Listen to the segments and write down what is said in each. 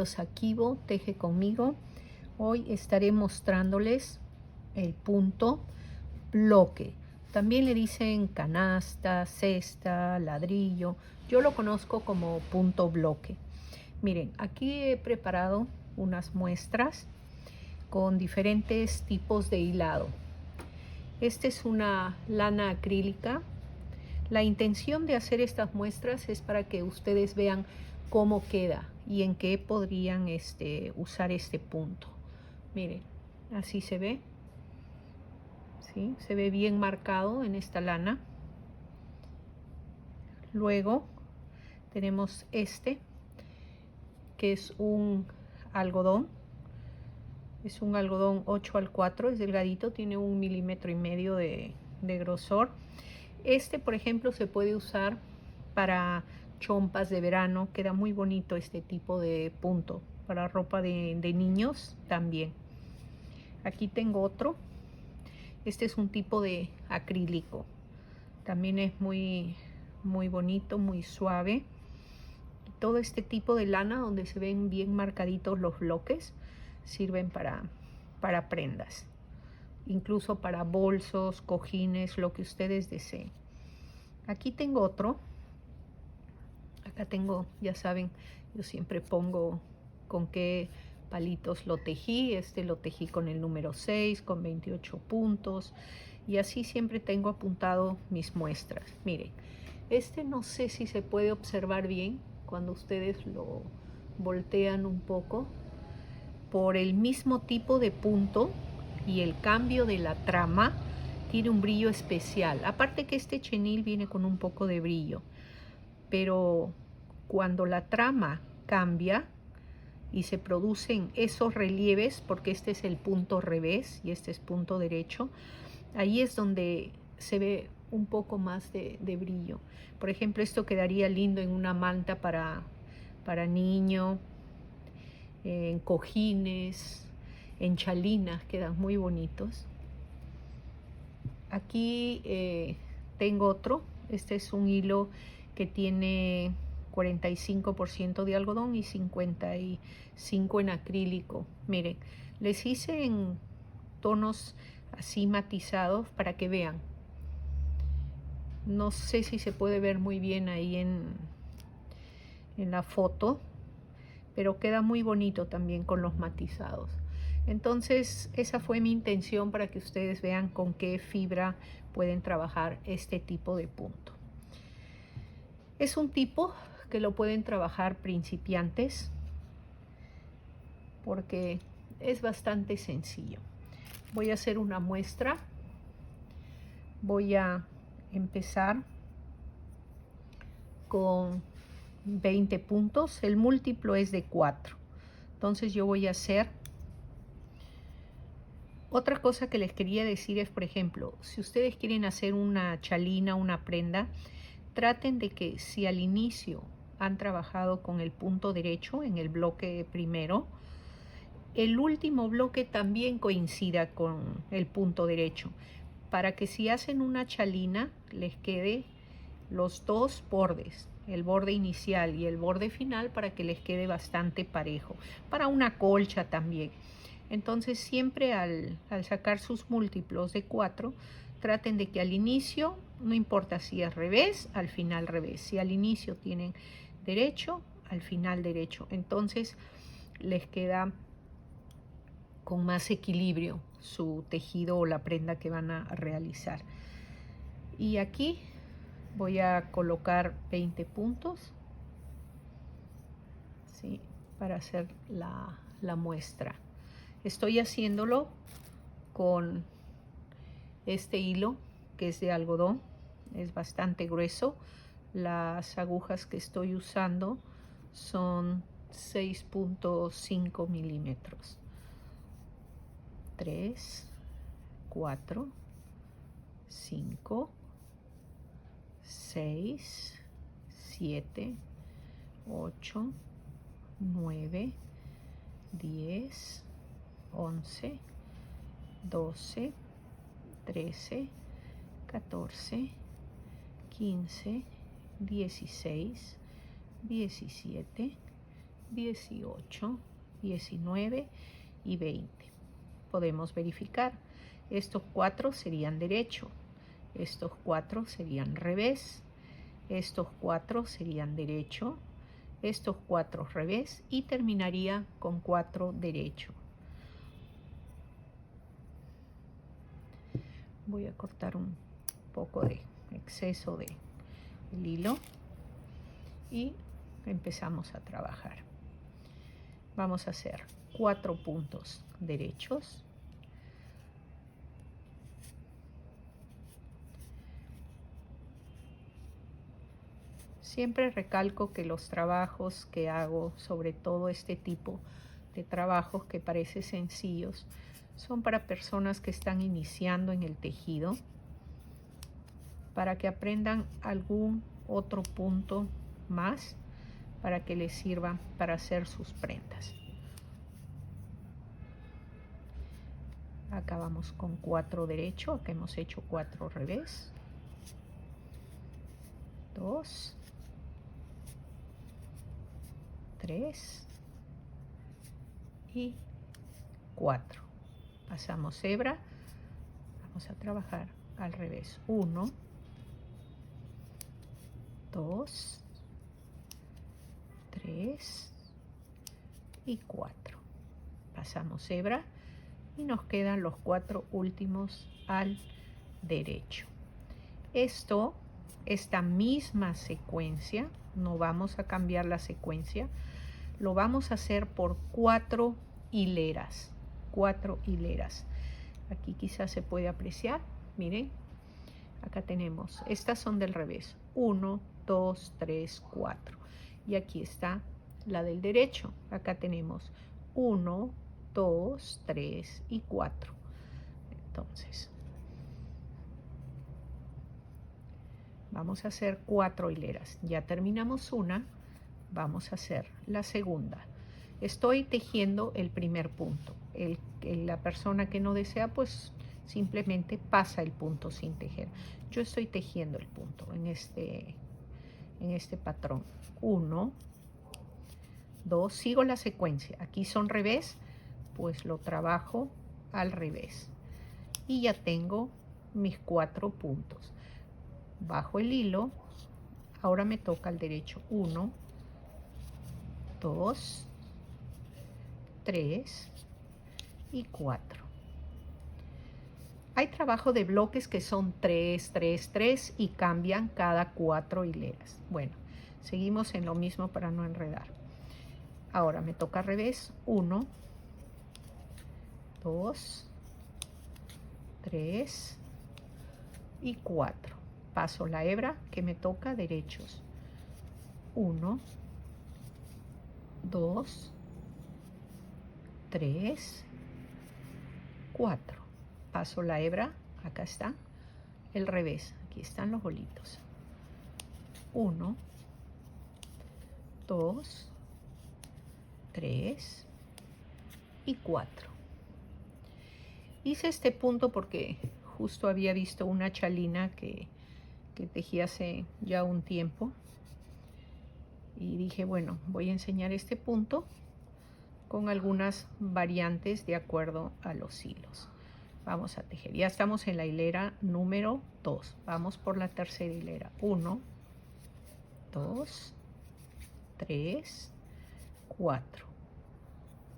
bienvenidos a Kibo Teje Conmigo. Hoy estaré mostrándoles el punto bloque. También le dicen canasta, cesta, ladrillo. Yo lo conozco como punto bloque. Miren, aquí he preparado unas muestras con diferentes tipos de hilado. Esta es una lana acrílica. La intención de hacer estas muestras es para que ustedes vean cómo queda y en qué podrían usar este punto. Miren, así se ve. ¿Sí? Se ve bien marcado en esta lana. Luego tenemos que es un algodón. Es un algodón 8x4, es delgadito, tiene 1,5 milímetros de grosor. Por ejemplo, se puede usar para chompas de verano. Queda muy bonito este tipo de punto. Para ropa de niños también. Aquí tengo otro. Este es un tipo de acrílico. También es muy bonito, muy suave. Todo este tipo de lana donde se ven bien marcaditos los bloques sirven para prendas. Incluso para bolsos, cojines, lo que ustedes deseen. Aquí tengo otro. Acá tengo, ya saben, yo siempre pongo con qué palitos lo tejí. Lo tejí con el número 6, con 28 puntos. Y así siempre tengo apuntado mis muestras. Miren, no sé si se puede observar bien cuando ustedes lo voltean un poco. Por el mismo tipo de punto y el cambio de la trama, tiene un brillo especial. Aparte que este chenil viene con un poco de brillo. Pero cuando la trama cambia y se producen esos relieves, porque este es el punto revés y este es punto derecho, ahí es donde se ve un poco más de brillo. Por ejemplo, esto quedaría lindo en una manta para niño, en cojines, en chalinas, quedan muy bonitos. Aquí tengo otro. Este es un hilo que tiene 45% de algodón y 55% en acrílico. Miren, les hice en tonos así matizados para que vean. No sé si se puede ver muy bien ahí en la foto, pero queda muy bonito también con los matizados. Entonces, esa fue mi intención para que ustedes vean con qué fibra pueden trabajar este tipo de punto. Es un tipo que lo pueden trabajar principiantes porque es bastante sencillo. Voy a hacer una muestra. Voy a empezar con 20 puntos. El múltiplo es de 4. Entonces yo voy a hacer... Otra cosa que les quería decir es, por ejemplo, si ustedes quieren hacer una chalina, una prenda, traten de que si al inicio han trabajado con el punto derecho en el bloque primero, el último bloque también coincida con el punto derecho, para que si hacen una chalina les quede los dos bordes, el borde inicial y el borde final, para que les quede bastante parejo. Para una colcha también. Entonces siempre al sacar sus múltiplos de 4, traten de que al inicio, no importa si es revés, al final revés. Si al inicio tienen derecho, al final derecho. Entonces les queda con más equilibrio su tejido o la prenda que van a realizar. Y aquí voy a colocar 20 puntos, ¿sí?, para hacer la muestra. Estoy haciéndolo con este hilo que es de algodón, es bastante grueso. Las agujas que estoy usando son 6.5 milímetros. 3, 4, 5, 6, 7, 8, 9, 10, 11, 12, 13, 14, 15, 16, 17, 18, 19 y 20. Podemos verificar. Estos 4 serían derecho, estos 4 serían revés, estos 4 serían derecho, estos 4 revés y terminaría con 4 derecho. Voy a cortar un poco de exceso de el hilo y empezamos a trabajar. Vamos a hacer 4 puntos derechos, siempre recalco que los trabajos que hago, sobre todo este tipo de trabajos que parecen sencillos, son para personas que están iniciando en el tejido, para que aprendan algún otro punto más para que les sirva para hacer sus prendas. Acá vamos con 4 derecho, acá hemos hecho 4 revés, 2, 3 y 4. Pasamos hebra, vamos a trabajar al revés, 1, 2, 3 y 4. Pasamos hebra y nos quedan los 4 últimos al derecho. Esta misma secuencia, no vamos a cambiar la secuencia, lo vamos a hacer por 4 hileras. 4 hileras. Aquí quizás se puede apreciar, miren, acá tenemos, estas son del revés, 1, 2, 3, 4. Y aquí está la del derecho, acá tenemos 1, 2, 3 y 4. Entonces, vamos a hacer 4 hileras. Ya terminamos una, vamos a hacer la segunda. Estoy tejiendo el primer punto. La persona que no desea, pues simplemente pasa el punto sin tejer. Yo estoy tejiendo el punto en este patrón. 1, 2, sigo la secuencia. Aquí son revés, pues lo trabajo al revés. Y ya tengo mis 4 puntos. Bajo el hilo, ahora me toca el derecho. 1, 2, 3 y 4. Hay trabajo de bloques que son 3, 3, 3 y cambian cada 4 hileras. Bueno, seguimos en lo mismo para no enredar. Ahora me toca al revés. 1, 2, 3 y 4. Paso la hebra que me toca derechos. 1, 2, 3, 4. Paso la hebra, acá está, el revés, aquí están los bolitos. 1, 2, 3 y 4. Hice este punto porque justo había visto una chalina que tejí hace ya un tiempo. Y dije, bueno, voy a enseñar este punto con algunas variantes de acuerdo a los hilos. Vamos a tejer. Ya estamos en la hilera número 2. Vamos por la tercera hilera. 1, 2, 3, 4.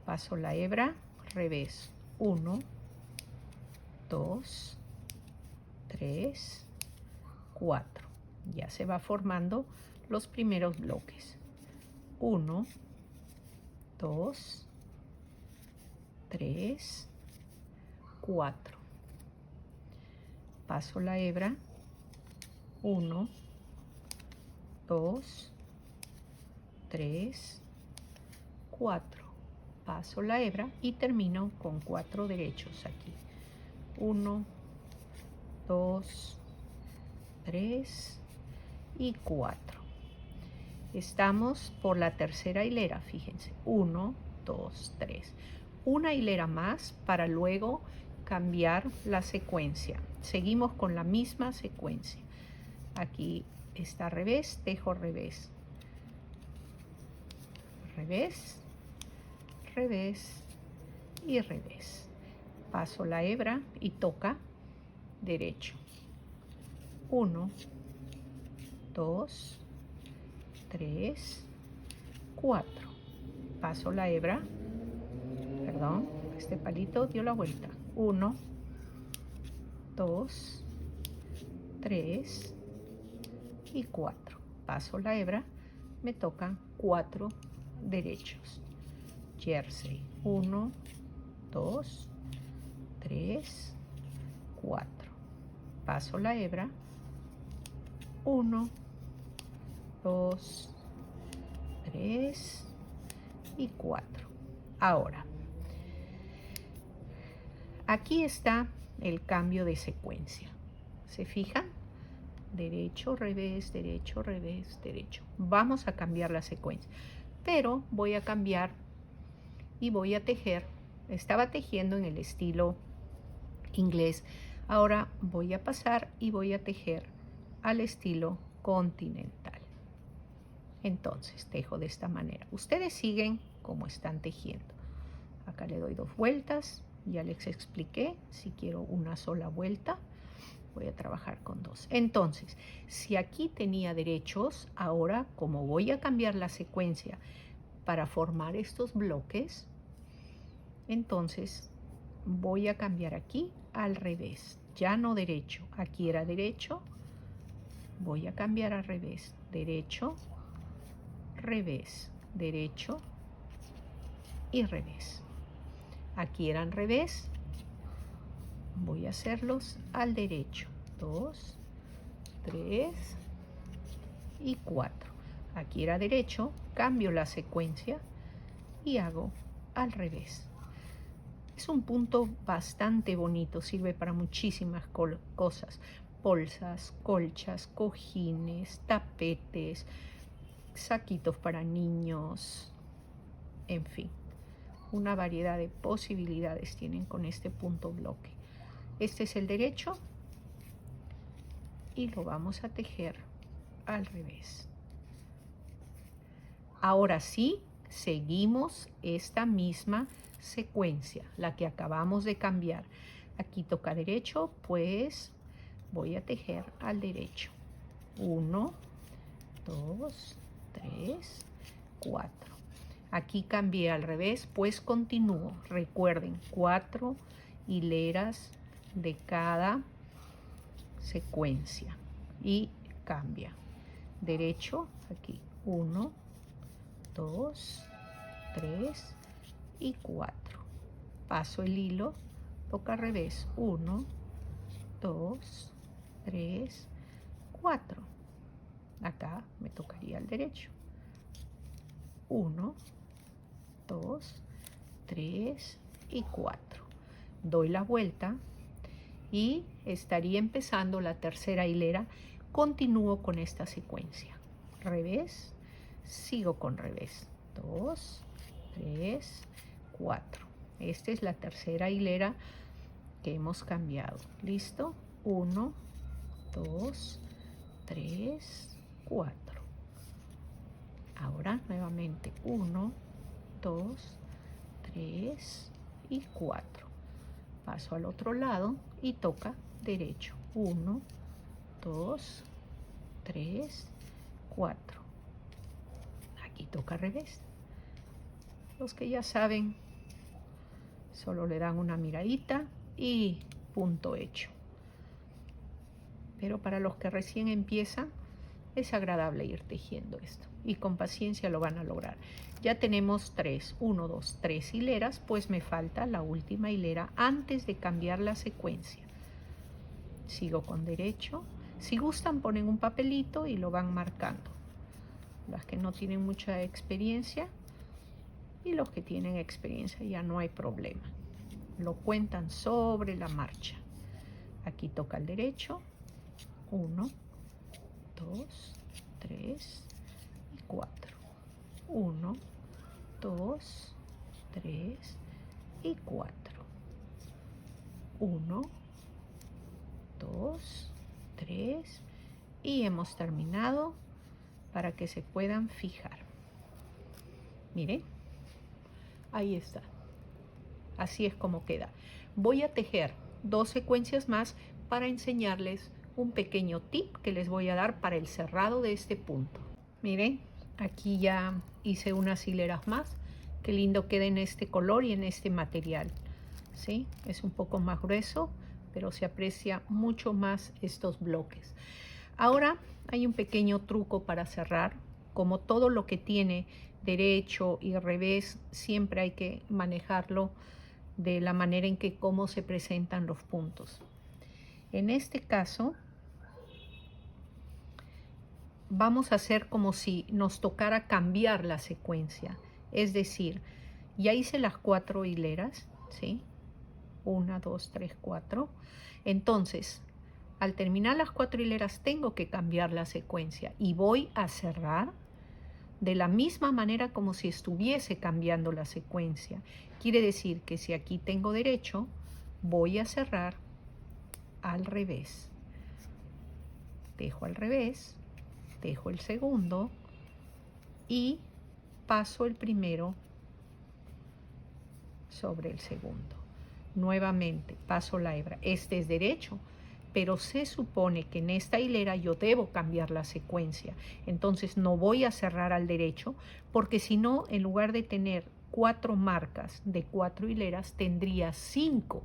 Paso la hebra, revés. 1, 2, 3, 4. Ya se va formando los primeros bloques. 1, 2, 3, 4. Paso la hebra. 1, 2, 3, 4. Paso la hebra y termino con 4 derechos aquí. 1, 2, 3 y 4. Estamos por la tercera hilera, fíjense. 1, 2, 3. Una hilera más para luego cambiar la secuencia. Seguimos con la misma secuencia. Aquí está revés, tejo revés. revés, revés y revés. Paso la hebra y toca derecho. 1, 2, 3, 4. Paso la hebra, perdón, este palito dio la vuelta. 1, 2, 3 y 4. Paso la hebra, me tocan 4 derechos. Jersey. 1, 2, 3, 4. Paso la hebra. 1, 2, 3 y 4. Ahora, aquí está el cambio de secuencia. ¿Se fijan? Derecho, revés, derecho, revés, derecho. Vamos a cambiar la secuencia. Pero voy a cambiar y voy a tejer. Estaba tejiendo en el estilo inglés. Ahora voy a pasar y voy a tejer al estilo continental. Entonces tejo de esta manera. Ustedes siguen como están tejiendo. Acá le doy 2 vueltas. Ya les expliqué. Si quiero una sola vuelta, voy a trabajar con 2. Entonces, si aquí tenía derechos, ahora como voy a cambiar la secuencia para formar estos bloques, entonces voy a cambiar aquí al revés. Ya no derecho. Aquí era derecho. Voy a cambiar al revés. Derecho, revés, derecho y revés. Aquí eran revés. Voy a hacerlos al derecho. 2, 3 y 4. Aquí era derecho. Cambio la secuencia y hago al revés. Es un punto bastante bonito. Sirve para muchísimas cosas. Bolsas, colchas, cojines, tapetes, saquitos para niños, en fin, una variedad de posibilidades tienen con este punto bloque. Este es el derecho y lo vamos a tejer al revés. Ahora sí, seguimos esta misma secuencia, la que acabamos de cambiar. Aquí toca derecho, pues voy a tejer al derecho. 1, 2, 3, 4. Aquí cambié al revés, pues continúo. Recuerden, 4 hileras de cada secuencia y cambia. Derecho, aquí 1, 2, 3 y 4. Paso el hilo, toca al revés. 1, 2, 3, 4. Acá me tocaría el derecho. 1, 2, 3 y 4. Doy la vuelta y estaría empezando la tercera hilera. Continúo con esta secuencia. Revés, sigo con revés. 2, 3, 4. Esta es la tercera hilera que hemos cambiado. ¿Listo? 1, 2, 3, 4. Ahora nuevamente 1, 2, 3 y 4. Paso al otro lado y toca derecho. 1, 2, 3, 4. Aquí toca revés. Los que ya saben, solo le dan una miradita y punto hecho. Pero para los que recién empiezan, es agradable ir tejiendo esto. Y con paciencia lo van a lograr. Ya tenemos 3, 1, 2, 3 hileras, pues me falta la última hilera antes de cambiar la secuencia. Sigo con derecho. Si gustan, ponen un papelito y lo van marcando. Las que no tienen mucha experiencia y los que tienen experiencia ya no hay problema. Lo cuentan sobre la marcha. Aquí toca el derecho. 1, 2, 3 y 4. 1, 2, 3 y 4. 1, 2, 3 y hemos terminado para que se puedan fijar. Miren, ahí está. Así es como queda. Voy a tejer 2 secuencias más para enseñarles un pequeño tip que les voy a dar para el cerrado de este punto. Miren, aquí ya hice unas hileras más. Qué lindo queda en este color y en este material. ¿Sí? Es un poco más grueso, pero se aprecia mucho más estos bloques. Ahora hay un pequeño truco para cerrar. Como todo lo que tiene derecho y revés, siempre hay que manejarlo de la manera en que cómo se presentan los puntos. En este caso, vamos a hacer como si nos tocara cambiar la secuencia. Es decir, ya hice las 4 hileras, ¿sí? 1, 2, 3, 4. Entonces, al terminar las 4 hileras tengo que cambiar la secuencia y voy a cerrar de la misma manera como si estuviese cambiando la secuencia. Quiere decir que si aquí tengo derecho, voy a cerrar al revés. Dejo al revés, dejo el segundo y paso el primero sobre el segundo. Nuevamente paso la hebra. Este es derecho, pero se supone que en esta hilera yo debo cambiar la secuencia. Entonces no voy a cerrar al derecho, porque si no, en lugar de tener 4 marcas de 4 hileras, tendría 5.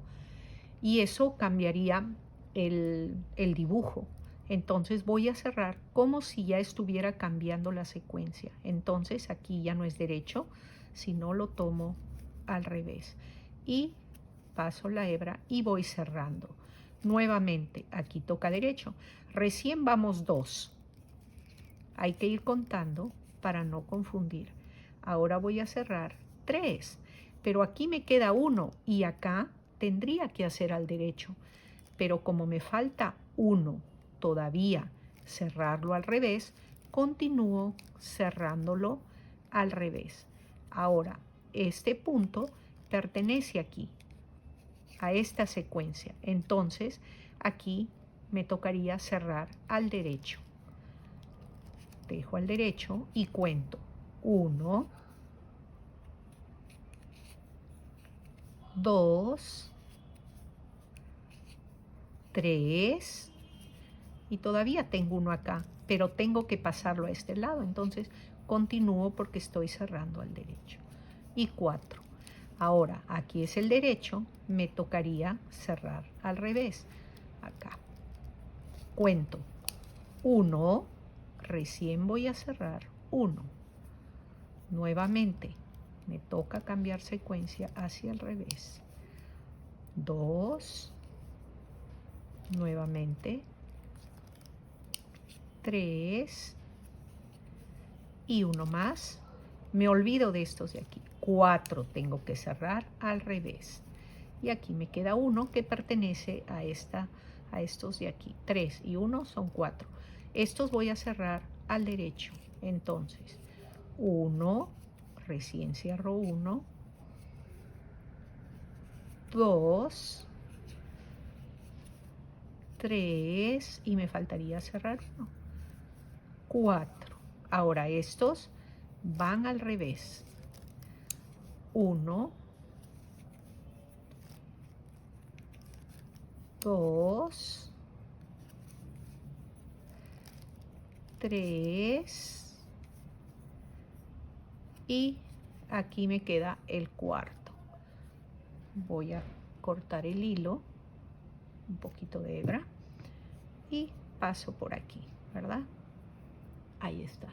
Y eso cambiaría el dibujo. Entonces voy a cerrar como si ya estuviera cambiando la secuencia. Entonces aquí ya no es derecho, sino lo tomo al revés. Y paso la hebra y voy cerrando. Nuevamente, aquí toca derecho. Recién vamos 2. Hay que ir contando para no confundir. Ahora voy a cerrar 3, pero aquí me queda 1 y acá tendría que hacer al derecho. Pero como me falta 1 todavía cerrarlo al revés, continúo cerrándolo al revés. Ahora, este punto pertenece aquí, a esta secuencia. Entonces, aquí me tocaría cerrar al derecho. Dejo al derecho y cuento 1, 2, 3 y todavía tengo 1 acá, pero tengo que pasarlo a este lado. Entonces, continúo porque estoy cerrando al derecho. Y 4. Ahora, aquí es el derecho, me tocaría cerrar al revés. Acá. Cuento 1, recién voy a cerrar 1. Nuevamente, me toca cambiar secuencia hacia el revés. 2, nuevamente, 3 y 1 más. Me olvido de estos de aquí. 4 tengo que cerrar al revés. Y aquí me queda 1 que pertenece a estos de aquí. 3 y 1 son 4. Estos voy a cerrar al derecho. Entonces, 1, recién cierro 1, 2, 3 y me faltaría cerrar 1, 4. Ahora estos van al revés. 1, 2, 3 y aquí me queda el cuarto. Voy a cortar el hilo, un poquito de hebra y paso por aquí, ¿verdad? Ahí está.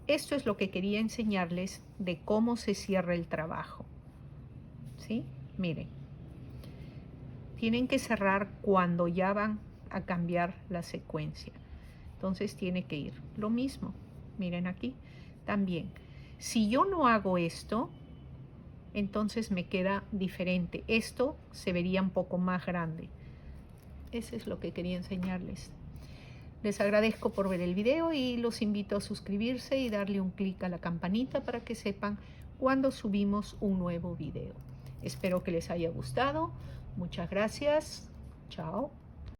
Esto es lo que quería enseñarles de cómo se cierra el trabajo. ¿Sí? Miren. Tienen que cerrar cuando ya van a cambiar la secuencia. Entonces tiene que ir lo mismo. Miren aquí también. Si yo no hago esto, entonces me queda diferente. Esto se vería un poco más grande. Eso es lo que quería enseñarles. Les agradezco por ver el video y los invito a suscribirse y darle un clic a la campanita para que sepan cuando subimos un nuevo video. Espero que les haya gustado. Muchas gracias. Chao.